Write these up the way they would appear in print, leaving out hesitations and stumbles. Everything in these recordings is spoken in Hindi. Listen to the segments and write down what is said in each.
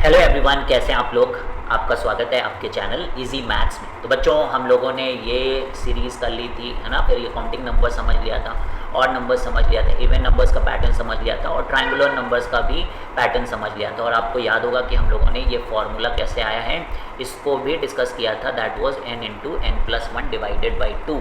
हेलो एवरीवन, कैसे हैं आप लोग। आपका स्वागत है आपके चैनल इजी मैथ्स में। तो बच्चों, हम लोगों ने ये सीरीज़ कर ली थी, है ना। फिर ये काउंटिंग नंबर समझ लिया था, और नंबर्स समझ लिया था, इवन नंबर्स का पैटर्न समझ लिया था, और ट्रायंगुलर नंबर्स का भी पैटर्न समझ लिया था। और आपको याद होगा कि हम लोगों ने ये फॉर्मूला कैसे आया है इसको भी डिस्कस किया था। That was n×n+1 divided by 2।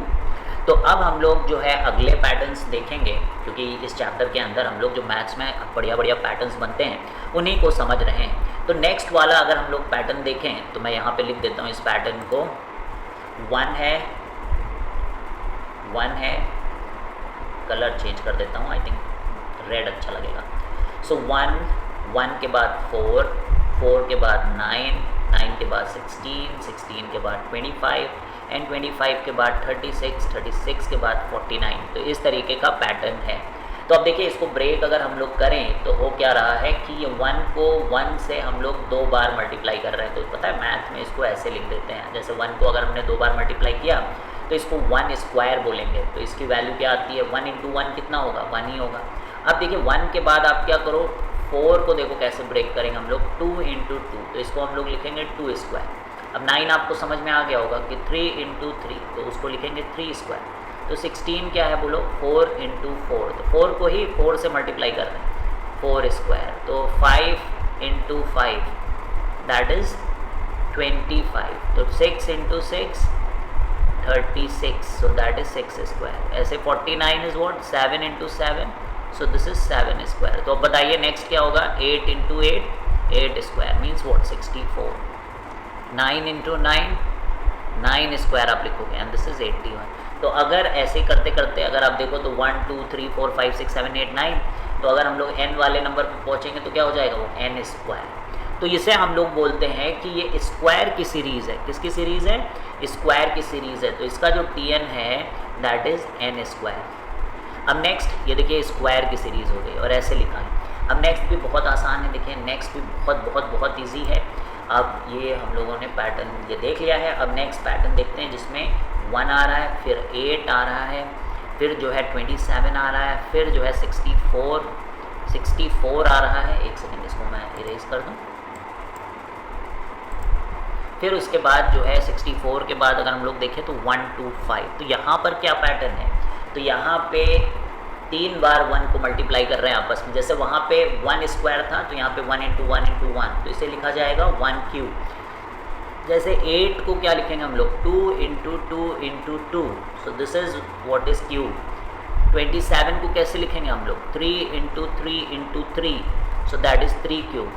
तो अब हम लोग जो है अगले पैटर्न्स देखेंगे, क्योंकि इस चैप्टर के अंदर हम लोग जो मैथ्स में बढ़िया बढ़िया पैटर्न्स बनते हैं उन्हीं को समझ रहे हैं। तो नेक्स्ट वाला अगर हम लोग पैटर्न देखें तो मैं यहाँ पे लिख देता हूँ इस पैटर्न को। 1 है, कलर चेंज कर देता हूँ, आई थिंक रेड अच्छा लगेगा। सो 1 के बाद 4 के बाद 9 के बाद 16 के बाद 25 एंड 25 के बाद 36 के बाद 49। तो इस तरीके का पैटर्न है। तो अब देखिए, इसको ब्रेक अगर हम लोग करें तो हो क्या रहा है कि ये 1 को 1 से हम लोग 2 बार मल्टीप्लाई कर रहे हैं। तो पता है मैथ में इसको ऐसे लिख देते हैं, जैसे 1 को अगर हमने 2 बार मल्टीप्लाई किया तो इसको 1 स्क्वायर बोलेंगे। तो इसकी वैल्यू क्या आती है, 1 × 1 कितना होगा, 1 ही होगा। अब देखिए 1 के बाद आप क्या करो, 4 को देखो कैसे ब्रेक करेंगे हम लोग, 2 × 2, तो इसको हम लोग लिखेंगे 2 स्क्वायर। अब 9 आपको समझ में आ गया होगा कि 3 × 3, तो उसको लिखेंगे 3 स्क्वायर। तो 16 क्या है बोलो, 4 × 4, तो 4 को ही 4 से मल्टीप्लाई कर रहे हैं, 4 स्क्वायर। तो 5 × 5 दैट इज़ 25, तो 6 × 6 36, सो दैट इज़ 6 स्क्वायर। ऐसे 49 is what, 7 × 7, so this is 7 square. तो अब बताइए नेक्स्ट क्या होगा, 8 × 8 8 स्क्वायर मीन्स व्हाट, 64। 9 × 9 स्क्वायर आप लिखोगे एंड दिस इज 81। तो अगर ऐसे करते करते अगर आप देखो तो 1 2 3 4 5 6 7 8 9, तो अगर हम लोग n वाले नंबर पर पहुंचेंगे तो क्या हो जाएगा, वो n स्क्वायर। तो इसे हम लोग बोलते हैं कि ये स्क्वायर की सीरीज़ है। किसकी सीरीज़ है, स्क्वायर की सीरीज़ है। तो इसका जो tn है दैट इज़ n स्क्वायर। अब नेक्स्ट ये देखिए, स्क्वायर की सीरीज़ हो गई और ऐसे लिखा है। अब नेक्स्ट भी बहुत आसान है, देखिए नेक्स्ट भी बहुत बहुत बहुत ईजी है। अब ये हम लोगों ने पैटर्न ये देख लिया है। अब नेक्स्ट पैटर्न देखते हैं जिसमें 1 आ रहा है, फिर 8 आ रहा है, फिर जो है 27 आ रहा है, फिर जो है 64 आ रहा है। एक सेकंड, इसको मैं इरेज कर दूं। फिर उसके बाद जो है 64 के बाद अगर हम लोग देखें तो 1 2 5। तो यहाँ पर क्या पैटर्न है, तो यहाँ पे 3 बार 1 को मल्टीप्लाई कर रहे हैं आपस में। जैसे वहाँ पे 1 स्क्वायर था तो यहाँ पे 1 × 1 × 1, तो इसे लिखा जाएगा 1 क्यूब। जैसे 8 को क्या लिखेंगे हम लोग, 2 × 2 × 2, so this is what is cube. 27 को कैसे लिखेंगे हम लोग, 3 × 3 × 3, सो दैट इज 3 क्यूब।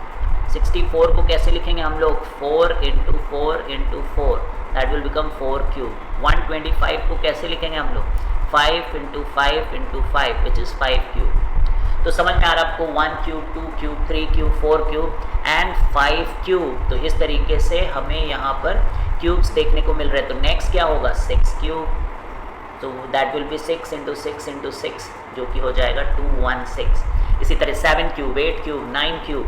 64 को कैसे लिखेंगे हम लोग, 4 × 4 × 4, दैट विल बिकम 4 क्यूब। 125 को कैसे लिखेंगे हम लोग, 5 × 5 × 5 विच इज़ 5 क्यूब। तो समझ में आ रहा है आपको, 1 cube, 2 cube, 3 cube, 4 cube and 5 cube. तो इस तरीके से हमें यहाँ पर क्यूब्स देखने को मिल रहे हैं। तो नेक्स्ट क्या होगा, 6 क्यूब, तो दैट विल बी 6 × 6 × 6, जो कि हो जाएगा 216। इसी तरह 7 क्यूब, 8 क्यूब, 9 क्यूब।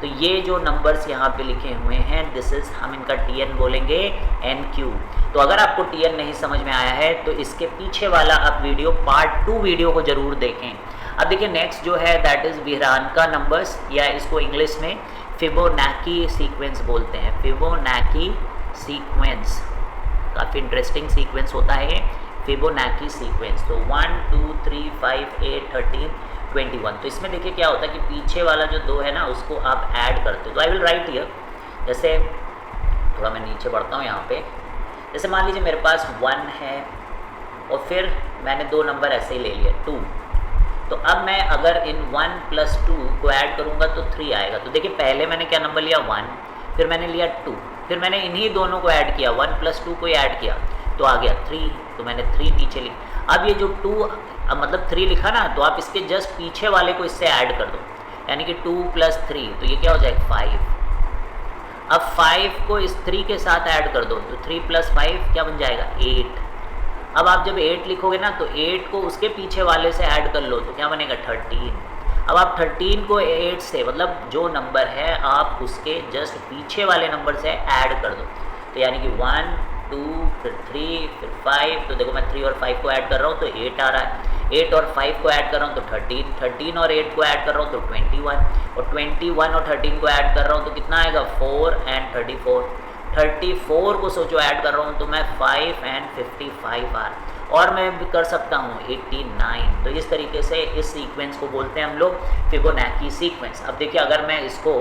तो ये जो नंबर्स यहाँ पे लिखे हुए हैं दिस इज़, हम इनका tn बोलेंगे n क्यूब। तो अगर आपको tn नहीं समझ में आया है तो इसके पीछे वाला आप वीडियो पार्ट 2 वीडियो को ज़रूर देखें। अब देखिए नेक्स्ट जो है दैट इज़ बिहरानका नंबर्स, या इसको इंग्लिश में फिबोनाची सीक्वेंस बोलते हैं। फिबोनाची सीक्वेंस काफ़ी इंटरेस्टिंग सीक्वेंस होता है, फिबोनाची सीक्वेंस। तो 1 2 3 5 8 13 21। तो इसमें देखिए क्या होता है कि पीछे वाला जो 2 है ना उसको आप ऐड करते हो। तो आई विल राइट हियर, जैसे थोड़ा मैं नीचे बढ़ता हूँ यहाँ पे। जैसे मान लीजिए मेरे पास 1 है और फिर मैंने 2 नंबर ऐसे ही ले लिया 2। तो अब मैं अगर इन 1 + 2 को ऐड करूँगा तो 3 आएगा। तो देखिए पहले मैंने क्या नंबर लिया, 1, फिर मैंने लिया 2, फिर मैंने इन्हीं दोनों को ऐड किया, 1 + 2 को ऐड किया तो आ गया 3, तो मैंने 3 नीचे लिखा। अब ये जो 2 मतलब 3 लिखा ना, तो आप इसके जस्ट पीछे वाले को इससे ऐड कर दो, यानी कि 2 + 3, तो ये क्या हो जाएगा 5। अब 5 को इस 3 के साथ ऐड कर दो, तो 3 + 5 क्या बन जाएगा 8। अब आप जब 8 लिखोगे ना तो 8 को उसके पीछे वाले से ऐड कर लो तो क्या बनेगा 13। अब आप 13 को 8 से, मतलब जो नंबर है आप उसके जस्ट पीछे वाले नंबर से ऐड कर दो, तो यानी कि 1 2 फिर 3 फिर 5। तो देखो मैं 3 और 5 को ऐड कर रहा हूँ तो 8 आ रहा है। 8 और 5 को ऐड कर रहा हूँ तो 13, 13 और 8 को ऐड कर रहा हूँ तो 21, और 21 और 13 को ऐड कर रहा हूँ तो कितना आएगा 4 एंड 34, 34 को सोचो ऐड कर रहा हूँ तो मैं 5 एंड 55 आर, और मैं भी कर सकता हूँ 89। तो इस तरीके से इस सीक्वेंस को बोलते हैं हम लोग फिबोनाची सीक्वेंस। अब देखिए अगर मैं इसको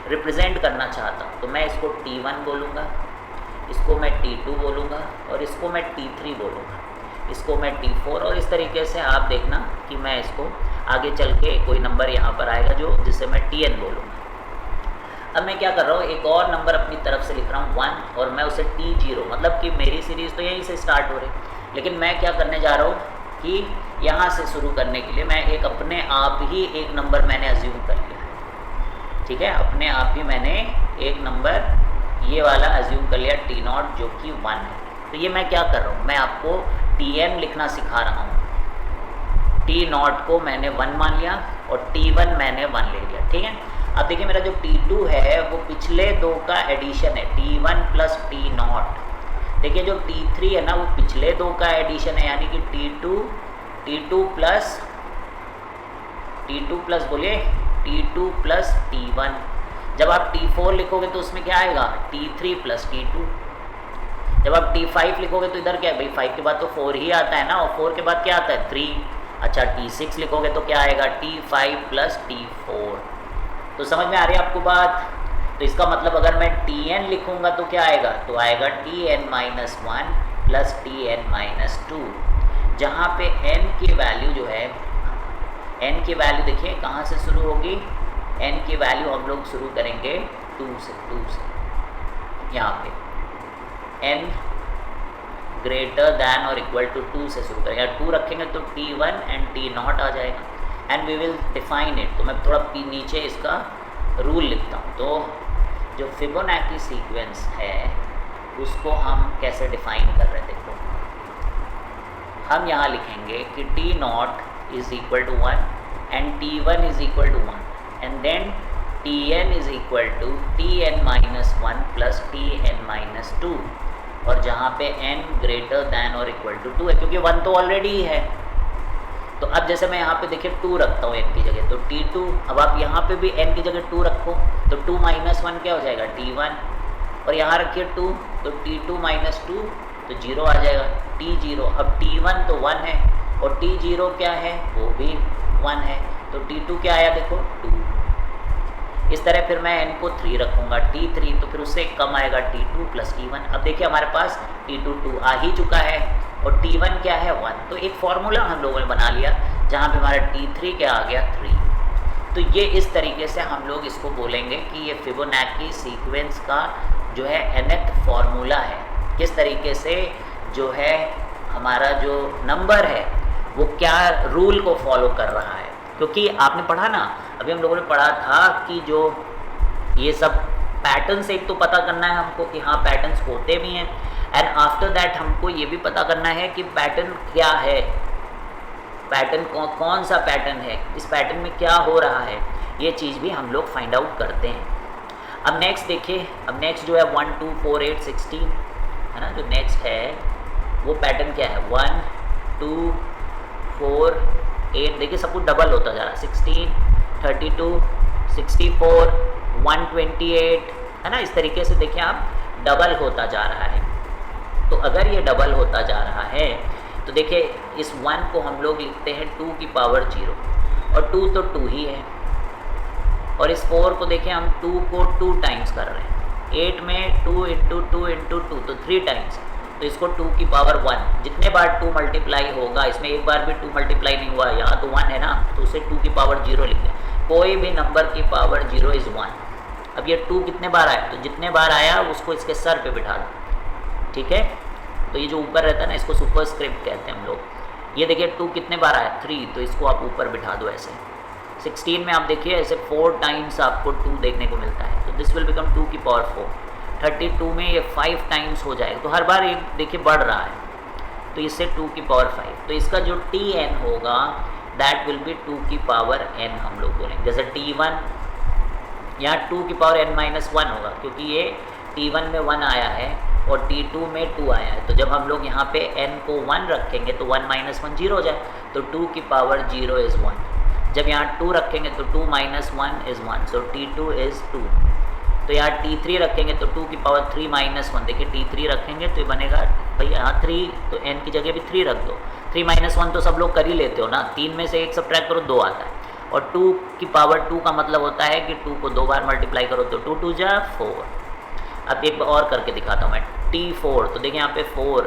रिप्रेजेंट करना चाहता हूँ तो मैं इसको T1 बोलूँगा, इसको मैं T2 बोलूँगा, और इसको मैं T3 बोलूँगा, इसको मैं T4, और इस तरीके से आप देखना कि मैं इसको आगे चल के कोई नंबर यहाँ पर आएगा जो जिसे मैं Tn बोलूँगा। अब मैं क्या कर रहा हूँ, एक और नंबर अपनी तरफ से लिख रहा हूँ 1, और मैं उसे T0, मतलब कि मेरी सीरीज़ तो यहीं से स्टार्ट हो रही, लेकिन मैं क्या करने जा रहा हूँ कि यहाँ से शुरू करने के लिए मैं एक अपने आप ही एक नंबर मैंने अज्यूम कर लिया है, ठीक है, अपने आप ही मैंने एक नंबर ये वाला अज्यूम कर लिया T0 जो कि 1 है। तो ये मैं क्या कर रहा हूँ, मैं आपको Tn लिखना सिखा रहा हूँ। T0 को मैंने 1 मान लिया और T1 मैंने 1 ले लिया, ठीक है। अब देखिए मेरा जो T2 है वो पिछले दो का एडिशन है, T1 प्लस T0। देखिए जो T3 है ना वो पिछले दो का एडिशन है, यानी कि T2 प्लस बोलिए T2 प्लस T1। जब आप T4 लिखोगे तो उसमें क्या आएगा T3 प्लस T2। जब आप T5 लिखोगे तो इधर क्या है भाई, 5 के बाद तो 4 ही आता है ना, और 4 के बाद क्या आता है 3। अच्छा T6 लिखोगे तो क्या आएगा T5 प्लस T4। तो समझ में आ रही है आपको बात। तो इसका मतलब अगर मैं Tn लिखूंगा तो क्या आएगा, तो आएगा Tn-1 प्लस Tn-2, जहाँ पे n की वैल्यू जो है, n की वैल्यू देखिए कहाँ से शुरू होगी, n की वैल्यू हम लोग शुरू करेंगे 2 से, यहाँ पे n ग्रेटर दैन और इक्वल टू 2 से शुरू करेंगे। 2 रखेंगे तो T1 एंड T0 आ जाएगा, and we will define it. तो मैं थोड़ा नीचे इसका रूल लिखता हूँ। तो जो फिबोनाची सीक्वेंस है उसको हम कैसे डिफाइन कर रहे हैं, देखो हम यहाँ लिखेंगे कि T0 is equal to 1 and T1 is equal to 1 and then Tn is equal to Tn-1 plus Tn-2, और जहाँ पे n ग्रेटर दैन और इक्वल टू 2 है, क्योंकि 1 तो ऑलरेडी है। तो अब जैसे मैं यहाँ पे देखिए 2 रखता हूँ n की जगह, तो T2, अब आप यहाँ पे भी n की जगह 2 रखो तो 2 माइनस 1 क्या हो जाएगा T1, और यहाँ रखिए 2 तो T2 माइनस 2 तो 0 आ जाएगा T0। अब T1 तो 1 है और T0 क्या है, वो भी 1 है, तो T2 क्या आया देखो 2। इस तरह फिर मैं n को 3 रखूँगा T3, तो फिर उससे कम आएगा T2 प्लस T1। अब देखिए हमारे पास T2 2 आ ही चुका है और T1 क्या है 1। तो एक फॉर्मूला हम लोगों ने बना लिया जहाँ पे हमारा T3 क्या आ गया 3। तो ये इस तरीके से हम लोग इसको बोलेंगे कि ये फिबोनाची सीक्वेंस का जो है nth फॉर्मूला है, किस तरीके से जो है हमारा जो नंबर है वो क्या रूल को फॉलो कर रहा है। क्योंकि आपने पढ़ा ना, अभी हम लोगों ने पढ़ा था कि जो ये सब पैटर्न्स एक तो पता करना है हमको कि हाँ पैटर्न्स होते भी हैं, एंड आफ्टर दैट हमको ये भी पता करना है कि पैटर्न क्या है, पैटर्न कौन सा पैटर्न है, इस पैटर्न में क्या हो रहा है, ये चीज़ भी हम लोग फाइंड आउट करते हैं। अब नेक्स्ट देखिए, अब नेक्स्ट जो है 1 2 4 8 16 है ना, जो नेक्स्ट है वो पैटर्न क्या है 1 2 4 8, देखिए सब कुछ डबल होता जा रहा है 16 32 64 128 है ना। इस तरीके से देखिए आप डबल होता जा रहा है। तो अगर ये डबल होता जा रहा है तो देखिए इस 1 को हम लोग लिखते हैं 2 की पावर 0, और 2 तो 2 ही है, और इस 4 को देखिए हम 2 को 2 टाइम्स कर रहे हैं, 8 में 2 इंटू 2 इंटू 2 तो 3 टाइम्स, तो इसको 2 की पावर 1, जितने बार 2 मल्टीप्लाई होगा, इसमें एक बार भी 2 मल्टीप्लाई नहीं हुआ, यहाँ तो 1 है ना, तो उसे 2 की पावर 0 लिख दें। कोई भी नंबर की पावर 0 इज़ 1। अब ये 2 कितने बार आया, तो जितने बार आया उसको इसके सर पे बिठा दो, ठीक है। तो ये जो ऊपर रहता है ना इसको सुपरस्क्रिप्ट कहते हैं हम लोग। ये देखिए 2 कितने बार आया 3, तो इसको आप ऊपर बिठा दो ऐसे। 16 में आप देखिए ऐसे 4 टाइम्स आपको 2 देखने को मिलता है, तो दिस विल बिकम 2 की पावर 4। 32 में ये 5 टाइम्स हो जाएगा, तो हर बार एक देखिए बढ़ रहा है, तो इससे 2 की पावर 5। तो इसका जो Tn होगा दैट विल बी 2 की पावर n हम लोग बोलेंगे। जैसे T1 यहाँ 2 की पावर n-1 होगा, क्योंकि ये T1 में 1 आया है और T2 में 2 आया है। तो जब हम लोग यहाँ पे n को 1 रखेंगे तो 1 माइनस 1 0 हो जाए, तो 2 की पावर 0 इज़ 1। जब यहाँ 2 रखेंगे तो 2 minus 1 is 1, so T2 is 2। तो यहाँ T3 रखेंगे तो 2 की पावर 3 माइनस 1, देखिए T3 रखेंगे तो ये बनेगा भाई यहाँ 3, तो n की जगह भी 3 रख दो। 3 माइनस 1 तो सब लोग कर ही लेते हो ना, 3 में से 1 सब्ट्रैक्ट करो 2 आता है, और 2 की पावर 2 का मतलब होता है कि 2 को 2 बार मल्टीप्लाई करो तो 2 2 जा 4। अब एक बार और करके दिखाता हूँ मैं, T4, तो देखिए यहाँ पे 4,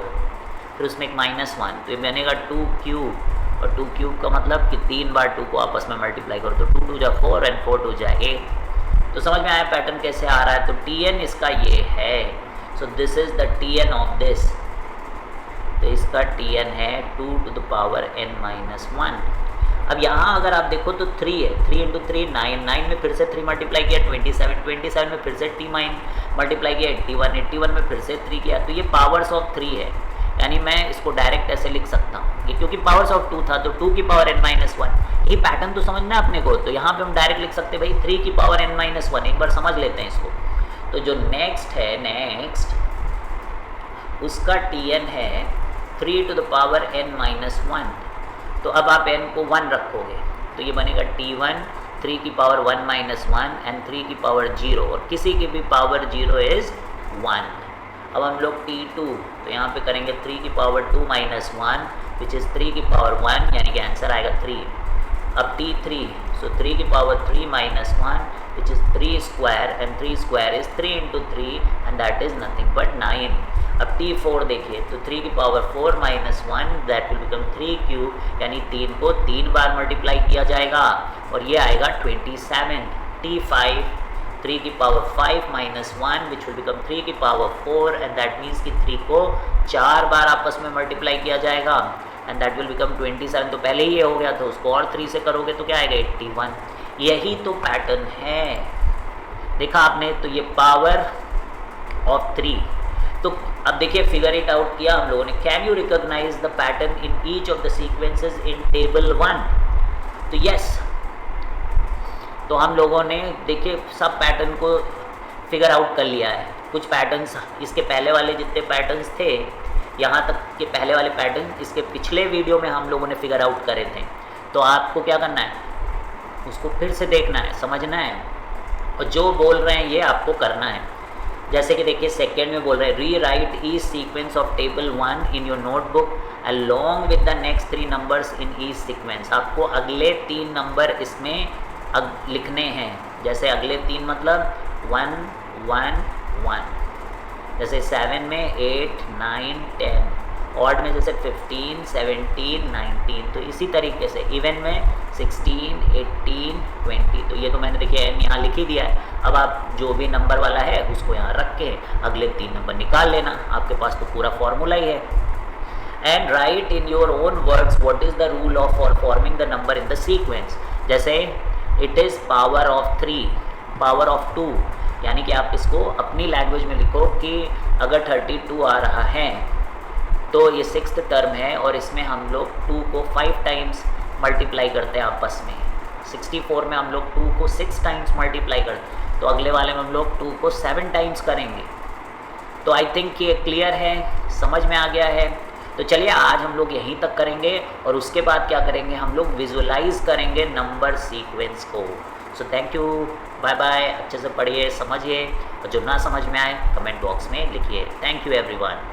फिर उसमें एक माइनस 1, तो ये बनेगा 2 क्यूब, और 2 क्यूब का मतलब कि 3 बार 2 को आपस में मल्टीप्लाई करो तो 2 2 जा 4 एंड 4 2 जा 8। तो समझ में आया पैटर्न कैसे आ रहा है। तो Tn इसका ये है, so this is the Tn of this, तो इसका Tn है 2 to the power n minus 1। अब यहाँ अगर आप देखो तो 3 है, 3 into 3 9, 9 में फिर से 3 मल्टीप्लाई किया 27, 27 में फिर से t मल्टीप्लाई किया 81, 81 में फिर से 3 किया, तो ये पावर्स ऑफ 3 है, यानी मैं इसको डायरेक्ट ऐसे लिख सकता हूँ, ये क्योंकि पावर्स ऑफ 2 था तो 2 की पावर n माइनस 1। ये पैटर्न तो समझना है अपने को, तो यहाँ पे हम डायरेक्ट लिख सकते हैं भाई 3 की पावर n माइनस 1। एक बार समझ लेते हैं इसको। तो जो नेक्स्ट है, नेक्स्ट उसका Tn है 3 to the power n minus 1। तो अब आप n को 1 रखोगे तो ये बनेगा T1 3 की पावर 1 माइनस 1 एंड 3 की पावर 0, और किसी की भी पावर 0 इज़ 1। अब हम लोग T2, तो यहाँ पे करेंगे 3 की पावर 2 माइनस 1 विच इज़ 3 की पावर 1, यानी कि आंसर आएगा 3। अब T3, सो 3 की power 3 minus 1 which is 3 square, and 3 square is 3 into 3 and that is nothing but 9। अब T4 देखिए, तो 3 की power 4 minus 1 that will become 3 cube, यानी 3 को 3 बार मल्टीप्लाई किया जाएगा और ये आएगा 27। T5 3 की power 5 minus 1 which will become 3 की पावर 4 एंड दैट मीन्स कि 3 को 4 बार आपस में मल्टीप्लाई किया जाएगा एंड दैट विल बिकम 27। तो पहले ही ये हो गया, तो उसको और 3 से करोगे तो क्या आएगा 81। यही तो पैटर्न है, देखा आपने। तो ये पावर ऑफ 3। तो अब देखिए फिगर इट आउट किया हम लोगों ने। Can you recognise the pattern in each of the sequences in table 1? तो यस, तो हम लोगों ने देखिए सब पैटर्न को फिगर आउट कर लिया है। कुछ पैटर्न्स इसके पहले वाले जितने पैटर्न्स थे, यहाँ तक के पहले वाले पैटर्न इसके पिछले वीडियो में हम लोगों ने फिगर आउट करे थे। तो आपको क्या करना है, उसको फिर से देखना है, समझना है, और जो बोल रहे हैं ये आपको करना है। जैसे कि देखिए सेकेंड में बोल रहे हैं री right each sequence of table 1 in your notebook along with the next 3 numbers in each sequence. आपको अगले 3 नंबर इसमें लिखने हैं। जैसे अगले 3 मतलब 1 1 1, जैसे 7 में 8 9 10, ऑड में जैसे 15 17 19, तो इसी तरीके से इवन में 16 18 20। तो ये तो मैंने देखिए एन यहाँ लिख ही दिया है। अब आप जो भी नंबर वाला है उसको यहाँ रख के अगले 3 नंबर निकाल लेना, आपके पास तो पूरा फॉर्मूला ही है। And write in your own words what is the rule of for forming the number in the sequence. जैसे it is power of 3, power of 2, यानी कि आप इसको अपनी लैंग्वेज में लिखो कि अगर 32 आ रहा है तो ये 6th टर्म है और इसमें हम लोग 2 को 5 टाइम्स मल्टीप्लाई करते हैं आपस में। 64 में हम लोग 2 को 6 टाइम्स मल्टीप्लाई करते हैं, तो अगले वाले में हम लोग 2 को 7 टाइम्स करेंगे। तो आई थिंक ये क्लियर है, समझ में आ गया है। तो चलिए आज हम लोग यहीं तक करेंगे और उसके बाद क्या करेंगे, हम लोग विजुअलाइज करेंगे नंबर सीक्वेंस को। So thank you, bye bye. अच्छे से पढ़िए, समझिए, और जो ना समझ में आए कमेंट बॉक्स में लिखिए। Thank you everyone.